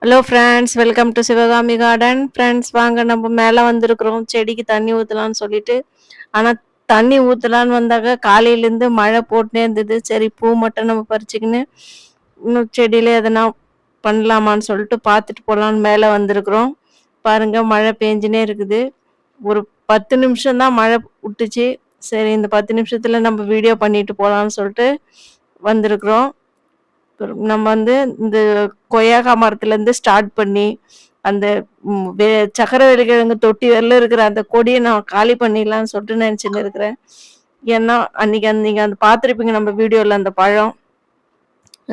Hello friends, welcome to Sivakami garden. Friends வாங்க நம்ம மேலே வந்திருக்கிறோம் செடிக்கு தண்ணி ஊற்றலான்னு சொல்லிட்டு. ஆனால் தண்ணி ஊற்றலான்னு வந்தாக்க காலையிலேருந்து மழை போட்டுனே இருந்தது. சரி பூ மட்டும் நம்ம பறிச்சுக்கின்னு இன்னும் செடியில் எதனா பண்ணலாமான்னு சொல்லிட்டு பார்த்துட்டு போகலான்னு மேலே வந்திருக்கிறோம். பாருங்க மழை பெஞ்சினே இருக்குது. ஒரு 10 நிமிஷம் தான் மழை விட்டுச்சு. சரி இந்த 10 நிமிஷத்தில் நம்ம வீடியோ பண்ணிட்டு போகலான்னு சொல்லிட்டு வந்திருக்கிறோம். நம்ம வந்து இந்த கொய்யாக்கா மரத்துலேருந்து ஸ்டார்ட் பண்ணி அந்த சக்கரவள்ளி கிழங்கு தொட்டி வரல இருக்கிற அந்த கொடியை நான் காலி பண்ணிடலான்னு சொல்லிட்டு நினச்சின்னு இருக்கிறேன். ஏன்னா அன்னைக்கு நீங்கள் அந்த பார்த்துருப்பீங்க நம்ம வீடியோவில்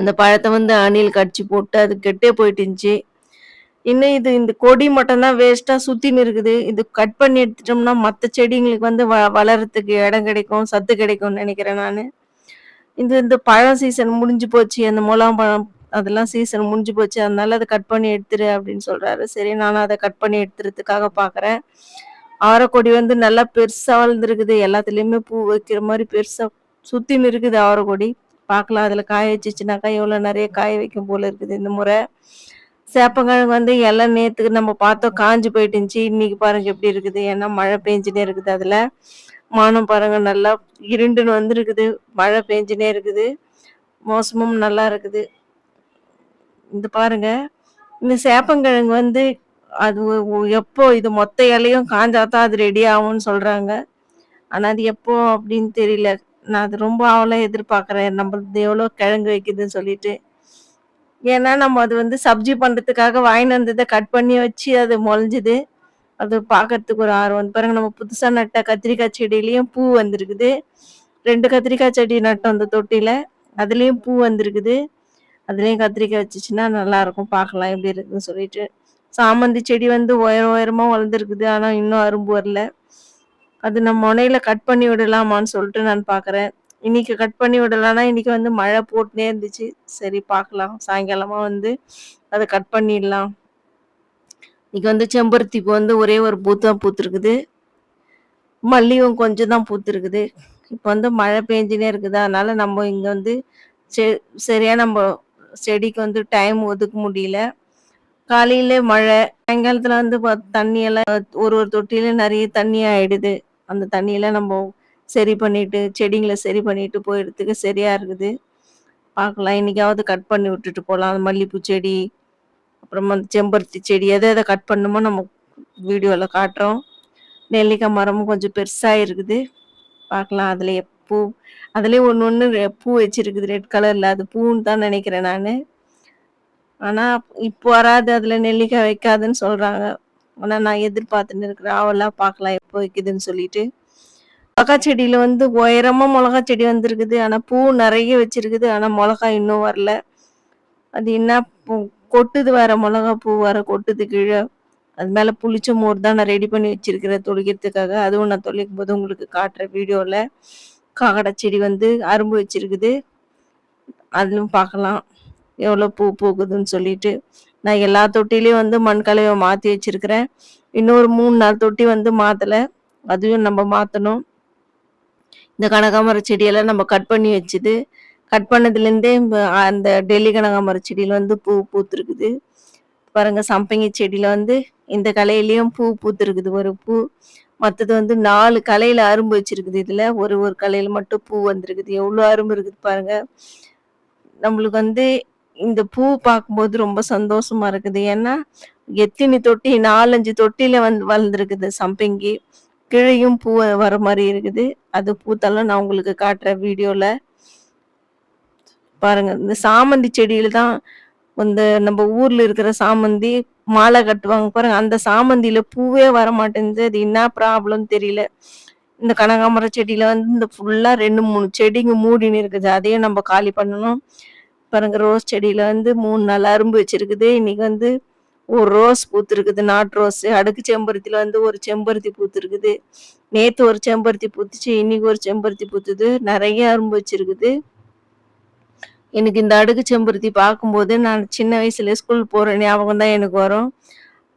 அந்த பழத்தை வந்து அணில் கடிச்சு போட்டு அது கெட்டே போயிட்டு இருந்துச்சு. இன்னும் இந்த கொடி மட்டும்தான் வேஸ்ட்டாக சுற்றின்னு இருக்குது. இது கட் பண்ணி எடுத்துட்டோம்னா மற்ற செடிங்களுக்கு வந்து வளர்கிறதுக்கு இடம் கிடைக்கும், சத்து கிடைக்கும்னு நினைக்கிறேன் நான். இந்த பழம் சீசன் முடிஞ்சு போச்சு. அந்த முலாம் பழம் அதெல்லாம் சீசன் முடிஞ்சு போச்சு. அதனால அதை கட் பண்ணி எடுத்துரு அப்படின்னு சொல்றாரு. சரி நானும் அதை கட் பண்ணி எடுத்துறதுக்காக பார்க்குறேன். அவரைக்கொடி வந்து நல்லா பெருசா வளர்ந்துருக்குது. எல்லாத்துலேயுமே பூ வைக்கிற மாதிரி பெருசா சுத்தின்னு இருக்குது அவரைக்கொடி. பார்க்கலாம் அதில் காய வச்சுச்சுனாக்கா எவ்வளோ நிறைய காய வைக்கும் போல இருக்குது இந்த முறை. சேப்பங்கிழங்கு வந்து எல்லாம் நேத்துக்கு நம்ம பார்த்தோம் காஞ்சு போயிட்டு இருந்துச்சு. இன்னைக்கு பாருங்க எப்படி இருக்குது. ஏன்னா மழை பெஞ்சுனே இருக்குது. அதுல வானம் பாருங்க நல்லா இருண்டுன்னு வந்திருக்குது. மழை பெஞ்சுனே இருக்குது. மோசமும் நல்லா இருக்குது. இந்த பாருங்க இந்த சேப்பங்கிழங்கு வந்து அது எப்போ இது மொத்த இலையும் காஞ்சாதான் அது ரெடி ஆகும்னு சொல்றாங்க. ஆனா அது எப்போ அப்படின்னு தெரியல. நான் அது ரொம்ப ஆவலா எதிர்பார்க்கறேன். நம்மளது எவ்வளோ கிழங்கு வைக்குதுன்னு சொல்லிட்டு. ஏன்னா நம்ம அது வந்து சப்ஜி பண்றதுக்காக வாங்கிட்டு வந்ததை கட் பண்ணி வச்சு அது முளைஞ்சுது. அது பார்க்கறதுக்கு ஒரு ஆர்வம் வந்து பாருங்க. நம்ம புதுசா நட்ட கத்திரிக்காய் செடியிலயும் பூ வந்திருக்குது. 2 கத்திரிக்காய் செடி நட்டோம் அந்த தொட்டியில. அதுலயும் பூ வந்திருக்குது. அதுலயும் கத்திரிக்காய் வச்சுச்சுன்னா நல்லா இருக்கும். பார்க்கலாம் எப்படி இருக்குன்னு சொல்லிட்டு. சாமந்தி செடி வந்து உயரமா வளர்ந்துருக்குது. ஆனா இன்னும் அரும்பு வரல. அது நம்ம முனையில கட் பண்ணி விடலாமான்னு சொல்லிட்டு நான் பார்க்குறேன். இன்னைக்கு கட் பண்ணி விடலாம்னா இன்னைக்கு வந்து மழை போட்டுனே இருந்துச்சு. சரி பார்க்கலாம். சாயங்காலமா வந்து அதை கட் பண்ணிடலாம். இன்னைக்கு வந்து செம்பருத்தி பூ வந்து ஒரே ஒரு பூ தான் பூத்துருக்குது. மல்லியும் கொஞ்சம் தான் பூத்துருக்குது. இப்போ வந்து மழை பெஞ்சுனே இருக்குது. அதனால நம்ம இங்க வந்து செ சரியா நம்ம செடிக்கு வந்து டைம் ஒதுக்க முடியல. காலையில மழை, சாயங்காலத்துல வந்து தண்ணி எல்லாம் ஒரு ஒரு தொட்டியில நிறைய தண்ணி ஆயிடுது. அந்த தண்ணியெல்லாம் நம்ம சரி பண்ணிட்டு செடிங்களை சரி பண்ணிட்டு போயிடுறதுக்கு சரியா இருக்குது. பார்க்கலாம் இன்னைக்காவது கட் பண்ணி விட்டுட்டு போகலாம். மல்லிப்பூ செடி, அப்புறமா செம்பருத்தி செடி எதை எதை கட் பண்ணுமோ நம்ம வீடியோவில் காட்டுறோம். நெல்லிக்காய் மரமும் கொஞ்சம் பெருசாக இருக்குது. பார்க்கலாம் அதுல பூ அதுலயே ஒன்று பூ வச்சிருக்குது ரெட் கலர்ல. அது பூன்னு தான் நினைக்கிறேன் நான். ஆனா இப்போ வராது. அதுல நெல்லிக்காய் வைக்காதுன்னு சொல்றாங்க. ஆனா நான் எதிர்பார்த்துன்னு இருக்கிறேன். ஆவெல்லாம் பார்க்கலாம் எப்போ வைக்குதுன்னு சொல்லிட்டு. மிளகா செடியில வந்து உயரமா மிளகா செடி வந்திருக்குது. ஆனா பூ நிறைய வச்சிருக்குது. ஆனா மிளகா இன்னும் வரல. அது என்ன பூ கொட்டுது வேற. மிளகா பூ வேற கொட்டுது கீழே. அது மேல புளிச்ச மோர் தான் நான் ரெடி பண்ணி வச்சிருக்கிறேன் தொளிக்கிறதுக்காக. அதுவும் நான் தொளிக்கும் போது உங்களுக்கு காட்டுறேன் வீடியோல. காக்கடை செடி வந்து அரும்பு வச்சிருக்குது. அதுவும் பார்க்கலாம் எவ்வளோ பூ பூக்குதுன்னு சொல்லிட்டு. நான் எல்லா தொட்டிலையும் வந்து மண் கலவையை மாற்றி வச்சிருக்கிறேன். இன்னொரு 3-4 தொட்டி வந்து மாற்றலை. அதையும் நம்ம மாற்றணும். இந்த கனகாமர செடியெல்லாம் நம்ம கட் பண்ணி வச்சுது. கட் பண்ணதுலேருந்தே அந்த டெல்லி கனகாமர செடியில் வந்து பூ பூத்துருக்குது. பாருங்க சம்பங்கி செடியில் வந்து இந்த கலையிலையும் பூ பூத்துருக்குது ஒரு பூ. மற்றது வந்து 4 கலையில அரும்பு வச்சிருக்குது. இதில் ஒரு ஒரு கலையில மட்டும் பூ வந்திருக்குது. எவ்வளோ அரும்பு இருக்குது பாருங்க. நம்மளுக்கு வந்து இந்த பூ பார்க்கும்போது ரொம்ப சந்தோஷமா இருக்குது. ஏன்னா எத்தனை தொட்டி 4-5 தொட்டியில வந்து வளர்ந்துருக்குது சம்பங்கி. கீழையும் பூ வர மாதிரி இருக்குது. அது பூத்தெல்லாம் நான் உங்களுக்கு காட்டுறேன் வீடியோல. பாருங்க இந்த சாமந்தி செடியில தான் இந்த நம்ம ஊர்ல இருக்கிற சாமந்தி மாலை கட்டுவாங்க பாருங்க. அந்த சாமந்தியில பூவே வர மாட்டேங்குது. அது என்ன ப்ராப்ளம் தெரியல. இந்த கனகாமர செடியில வந்து இந்த ஃபுல்லா 2-3 செடிங்க மூடின்னு இருக்குது. அதையும் நம்ம காலி பண்ணணும். பாருங்க ரோஸ் செடியில வந்து 3-4 அரும்பு வச்சிருக்குது. இன்னைக்கு வந்து ஒரு ரோஸ் பூத்துருக்குது. நாட்டு ரோஸ். அடுக்கு செம்பருத்தில வந்து ஒரு செம்பருத்தி பூத்துருக்குது. நேத்து ஒரு செம்பருத்தி பூத்துச்சு. இன்னைக்கு ஒரு செம்பருத்தி பூத்துது. நிறைய அரும்பு வச்சிருக்குது. எனக்கு இந்த அடுக்கு செம்பருத்தி பார்க்கும்போது நான் சின்ன வயசுல ஸ்கூல் போற ஞாபகம் தான் எனக்கு வரும்.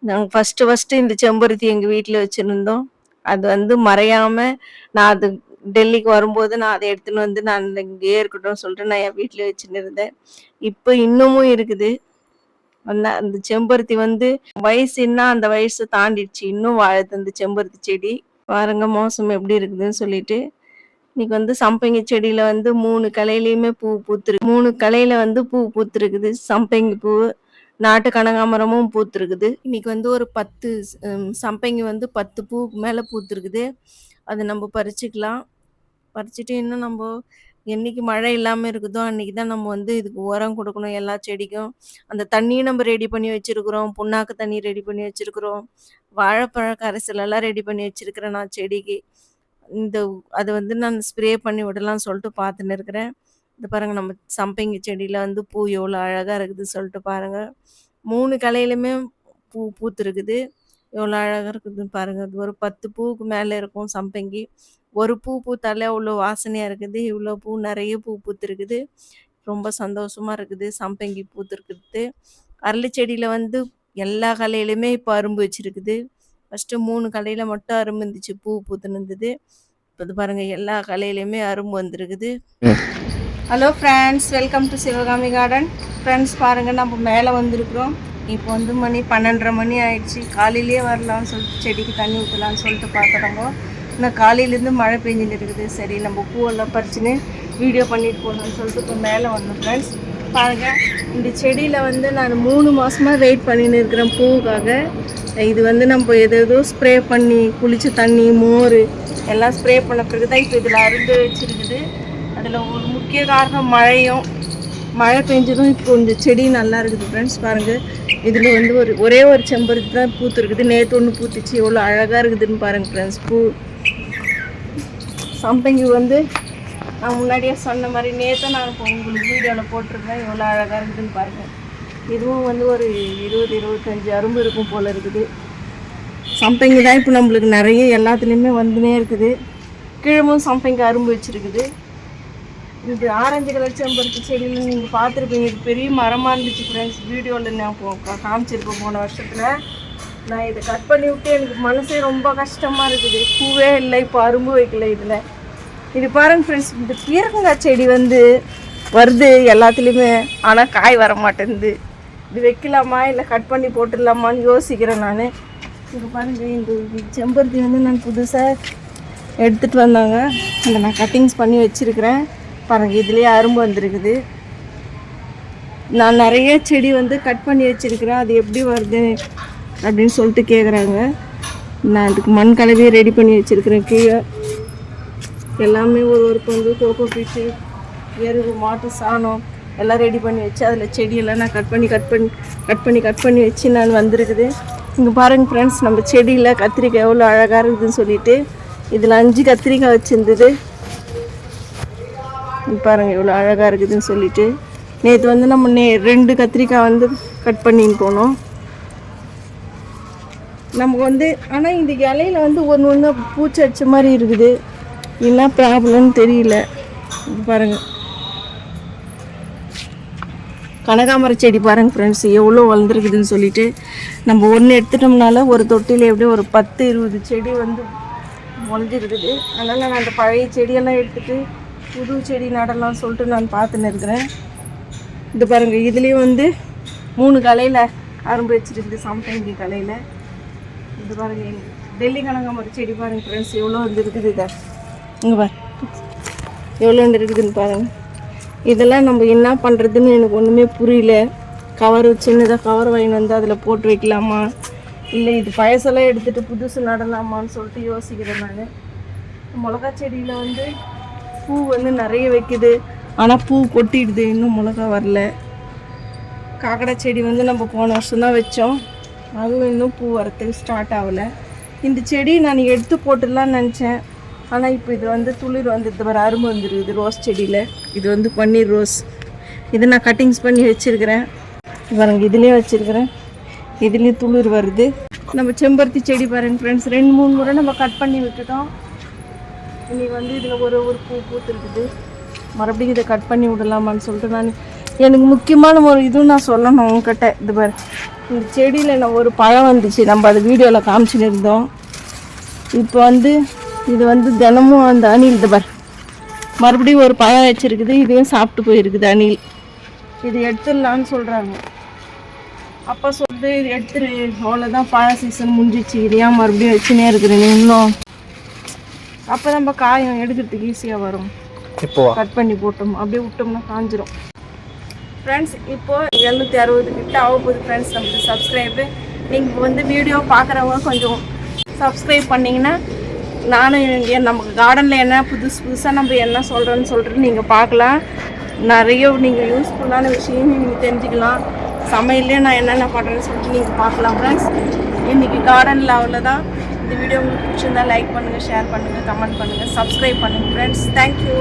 நாங்கள் ஃபர்ஸ்ட் இந்த செம்பருத்தி எங்கள் வீட்டில் வச்சுருந்தோம். அது வந்து மறையாம நான் அது டெல்லிக்கு வரும்போது நான் அதை எடுத்துன்னு வந்து நான் இங்கேயே இருக்கட்டும்னு சொல்லிட்டு நான் என் வீட்டில் வச்சுன்னு இருந்தேன். இப்போ இன்னமும் இருக்குது. அந்த செம்பருத்தி வந்து வயசுன்னா அந்த வயசு தாண்டிடுச்சு, இன்னும் வாழுது அந்த செம்பருத்தி செடி. பாருங்க மோசம் எப்படி இருக்குதுன்னு சொல்லிட்டு. இன்னைக்கு வந்து சம்பங்கி செடியில வந்து 3 கலையிலயுமே பூ பூத்துருக்கு. 3 கலையில வந்து பூ பூத்துருக்குது. சம்பங்கி பூ, நாட்டு கனகாமரமும் பூத்துருக்குது. இன்னைக்கு வந்து ஒரு 10 சம்பங்கி வந்து 10 பூக்கு மேல பூத்துருக்குது. அது நம்ம பறிச்சுக்கலாம். பறிச்சுட்டு இன்னும் நம்ம என்னைக்கு மழை இல்லாம இருக்குதோ அன்னைக்கு தான் நம்ம வந்து இதுக்கு உரம் கொடுக்கணும் எல்லா செடிக்கும். அந்த தண்ணியும் நம்ம ரெடி பண்ணி வச்சிருக்கிறோம். புண்ணாக்கு தண்ணி ரெடி பண்ணி வச்சிருக்கிறோம். வாழைப்பழ கரைசல் எல்லாம் ரெடி பண்ணி வச்சிருக்கிறேன் நான் செடிக்கு. இந்த அது வந்து நான் ஸ்ப்ரே பண்ணி விடலாம்னு சொல்லிட்டு பார்த்துன்னு இருக்கிறேன். இது பாருங்க நம்ம சம்பங்கி செடியில வந்து பூ எவ்வளோ அழகா இருக்குது சொல்லிட்டு பாருங்க. 3 கலையிலுமே பூ பூத்துருக்குது. எவ்வளோ அழகா இருக்குதுன்னு பாருங்க. அது ஒரு 10 பூவுக்கு மேல இருக்கும் சம்பங்கி. ஒரு பூ பூத்தாலே அவ்வளோ வாசனையா இருக்குது. இவ்வளோ பூ நிறைய பூ பூத்துருக்குது. ரொம்ப சந்தோஷமா இருக்குது சம்பங்கி பூத்துருக்குது. அரளி செடியில வந்து எல்லா கலையிலுமே இப்போ அரும்பு வச்சிருக்குது. ஃபஸ்ட்டு 3 கலையில மட்டும் அரும்பு இருந்துச்சு, பூ பூத்துன்னு இருந்தது. இப்போ இது பாருங்க எல்லா கலையிலையுமே அரும்பு வந்திருக்குது. Hello friends, welcome to Sivakami garden. Friends பாருங்கள், நம்ம மேலே வந்திருக்கிறோம். இப்போ வந்து மணி 12:30 மணி ஆயிடுச்சு. காலையிலேயே வரலாம்னு சொல்லிட்டு செடிக்கு தண்ணி ஊற்றலான்னு சொல்லிட்டு பார்க்குறோங்க. இன்னும் காலையிலேருந்து மழை பெஞ்சுன்னு இருக்குது. சரி நம்ம பூவெல்லாம் பறிச்சுன்னு வீடியோ பண்ணிட்டு போகலான்னு சொல்லிட்டு இப்போ மேலே வந்தோம். ஃப்ரெண்ட்ஸ் பாருங்கள், இந்த செடியில் வந்து நான் 3 மாதமாக வெயிட் பண்ணின்னு இருக்கிறேன் பூவுக்காக. இது வந்து நம்ம ஏதோ ஸ்ப்ரே பண்ணி குளிச்ச தண்ணி, மோர் எல்லாம் ஸ்ப்ரே பண்ண பிறகு தான் இப்போ இதில் அருந்து வச்சுருக்குது. அதில் ஒரு முக்கிய காரணம் மழையும். மழை பெஞ்சதும் இப்போ இந்த செடி நல்லா இருக்குது. ஃப்ரெண்ட்ஸ் பாருங்கள், இதில் வந்து ஒரே ஒரு செம்பருத்தி தான் பூத்துருக்குது. நேற்று ஒன்று பூத்துச்சு. எவ்வளோ அழகாக இருக்குதுன்னு பாருங்கள் ஃப்ரெண்ட்ஸ். பூ சம்பங்கி வந்து நான் முன்னாடியே சொன்ன மாதிரி நேற்று நான் இப்போ உங்களுக்கு வீடியோவில் போட்டிருக்கேன். எவ்வளோ அழகாக இருக்குதுன்னு பாருங்கள். இதுவும் வந்து ஒரு 20-25 அரும்பு இருக்கும் போல் இருக்குது. சம்பங்கி தான் இப்போ நம்மளுக்கு நிறைய எல்லாத்துலேயுமே வந்துனே இருக்குது. கீழமும் சம்பங்கி அரும்பு வச்சுருக்குது. இது ஆரஞ்சு கலர் செம்பருத்தி செடியில் நீங்கள் பார்த்துருப்பீங்க. இது பெரிய மரமாக இருந்துச்சு ஃப்ரெண்ட்ஸ். வீடியோவில் நான் காமிச்சிருப்பேன் போன வருஷத்தில். நான் இதை கட் பண்ணி விட்டு எனக்கு மனசே ரொம்ப கஷ்டமாக இருக்குது. பூவே இல்லை, இப்போ அரும்பு வைக்கல இதில். இது பாருங்க ஃப்ரெண்ட்ஸ், இந்த பீர்க்கங்காய் செடி வந்து வருது எல்லாத்துலேயுமே, ஆனால் காய் வர மாட்டேங்குது. இது வைக்கலாமா இல்லை கட் பண்ணி போட்டுடலாமான்னு யோசிக்கிறேன் நான். இங்கே பாருங்கள், இந்த செம்பருத்தி வந்து நான் புதுசாக எடுத்துகிட்டு வந்தாங்க. அதை நான் கட்டிங்ஸ் பண்ணி வச்சுருக்கிறேன். பாருங்கள், இதுலேயே அரும்பு வந்திருக்குது. நான் நிறைய செடி வந்து கட் பண்ணி வச்சுருக்கிறேன். அது எப்படி வருது அப்படின்னு சொல்லிட்டு கேட்குறாங்க. நான் அதுக்கு மண் கலவையை ரெடி பண்ணி வச்சுருக்கிறேன். கீழே எல்லாமே ஒரு பங்கு கோகோ பீட்டு, எருவு, மாட்டு சாணம் எல்லாம் ரெடி பண்ணி வச்சு அதில் செடியெல்லாம் நான் கட் பண்ணி வச்சு நான் வந்திருக்குது. இங்கே பாருங்கள் ஃப்ரெண்ட்ஸ், நம்ம செடியில் கத்திரிக்காய் எவ்வளோ அழகாக இருக்குதுன்னு சொல்லிட்டு இதில் 5 கத்திரிக்காய் வச்சுருந்தது. பாருங்கள் எவ்வளோ அழகாக இருக்குதுன்னு சொல்லிட்டு. நேற்று வந்து நம்ம 2 கத்திரிக்காய் வந்து கட் பண்ணின்னு போனோம். நமக்கு வந்து ஆனால் இந்த இலையில் வந்து ஒன்று பூச்சி அடிச்ச மாதிரி இருக்குது. என்ன ப்ராப்ளம்னு தெரியல. பாருங்கள், கனகாமர செடி பாருங்கள் ஃப்ரெண்ட்ஸ் எவ்வளோ வளர்ந்துருக்குதுன்னு சொல்லிட்டு. நம்ம ஒன்று எடுத்துட்டோம்னால ஒரு தொட்டியில் எப்படியும் ஒரு 10-20 செடி வந்து முளைஞ்சிருக்குது. அதனால் நான் அந்த பழைய செடியெல்லாம் எடுத்துகிட்டு புது செடி நடலாம்னு சொல்லிட்டு நான் பார்த்துன்னு இருக்கிறேன். இது பாருங்கள், இதுலேயும் வந்து 3 கலையில் அரும்பு வச்சுருக்குது சம்பங்கி கலையில். இது பாருங்கள், டெல்லி கனகாமர செடி பாருங்கள் ஃப்ரெண்ட்ஸ் எவ்வளோ வந்து இருக்குது. இதை இங்கே பாரு எவ்வளோ வந்து இருக்குதுன்னு பாருங்கள். இதெல்லாம் நம்ம என்ன பண்ணுறதுன்னு எனக்கு ஒன்றுமே புரியல. கவர் சின்னதாக கவர் வாங்கி வந்து அதில் போட்டு வைக்கலாமா இல்லை இது பழசெல்லாம் எடுத்துகிட்டு புதுசு நடலாமான்னு சொல்லிட்டு யோசிக்கிறேன் நான். மிளகா செடியில் வந்து பூ வந்து நிறைய வைக்குது, ஆனால் பூ கொட்டிடுது, இன்னும் மிளகா வரல. காக்கடா செடி வந்து நம்ம போன வருஷம்தான் வச்சோம், அதுவும் இன்னும் பூ வரத்துக்கு ஸ்டார்ட் ஆகலை. இந்த செடி நான் எடுத்து போட்டுடலான்னு நினச்சேன். ஆனால் இப்போ இது வந்து துளிர் வந்து இது வர அரும்பு வந்துருக்குது ரோஸ் செடியில். இது வந்து பன்னீர் ரோஸ். இது நான் கட்டிங்ஸ் பண்ணி வச்சுருக்கிறேன். பாருங்க, இதுலேயே வச்சுருக்கிறேன். இதுலேயும் துளிர் வருது. நம்ம செம்பருத்தி செடி பாருங்க ஃப்ரெண்ட்ஸ் 2-3 முறை நம்ம கட் பண்ணி விட்டுட்டோம். இன்னைக்கு வந்து இதில் ஒரு பூ பூத்துருக்குது. மறுபடியும் இதை கட் பண்ணி விடலாமான்னு சொல்லிட்டு நான் எனக்கு முக்கியமான ஒரு இதுவும் நான் சொல்லணும் உங்ககிட்ட. இது பாரு, இந்த செடியில் நான் ஒரு பழம் வந்துச்சு, நம்ம அது வீடியோவில் காமிச்சுன்னு இருந்தோம். இப்போ வந்து இது வந்து தினமும் அந்த அணில் இது பார் மறுபடியும் ஒரு பழம் வச்சுருக்குது. இதையும் சாப்பிட்டு போயிருக்குது அணில். இது எடுத்துடலான்னு சொல்கிறாங்க. அப்போ சொல்லிட்டு இது எடுத்துரு, அவ்வளோதான், பழ சீசன் முடிஞ்சிச்சு, இது ஏன் மறுபடியும் வச்சுனே இருக்கிறேன் இன்னும். அப்போ நம்ம காயம் எடுக்கிறதுக்கு ஈஸியாக வரும். இப்போ கட் பண்ணி போட்டோம், அப்படியே விட்டோம்னா காஞ்சிரும். ஃப்ரெண்ட்ஸ் இப்போது 760 கிட்ட ஆக போகுது ஃப்ரெண்ட்ஸ் நமக்கு சப்ஸ்கிரைபு. நீங்கள் வந்து வீடியோ பார்க்குறவங்க கொஞ்சம் சப்ஸ்கிரைப் பண்ணிங்கன்னா நானும் நமக்கு கார்டனில் என்ன புதுசாக நம்ம என்ன சொல்கிறேன்னு நீங்கள் பார்க்கலாம். நிறைய நீங்கள் யூஸ்ஃபுல்லான விஷயம் நீங்கள் தெரிஞ்சுக்கலாம். சமையல்லே நான் என்னென்ன பண்ணுறேன்னு சொல்லிட்டு நீங்கள் பார்க்கலாம் ஃப்ரெண்ட்ஸ். இன்றைக்கி கார்டனில் அவ்வளோதான். இந்த வீடியோ உங்களுக்கு பிடிச்சிருந்தா லைக் பண்ணுங்கள், ஷேர் பண்ணுங்கள், கமெண்ட் பண்ணுங்கள், சப்ஸ்கிரைப் பண்ணுங்கள் ஃப்ரெண்ட்ஸ். தேங்க்யூ.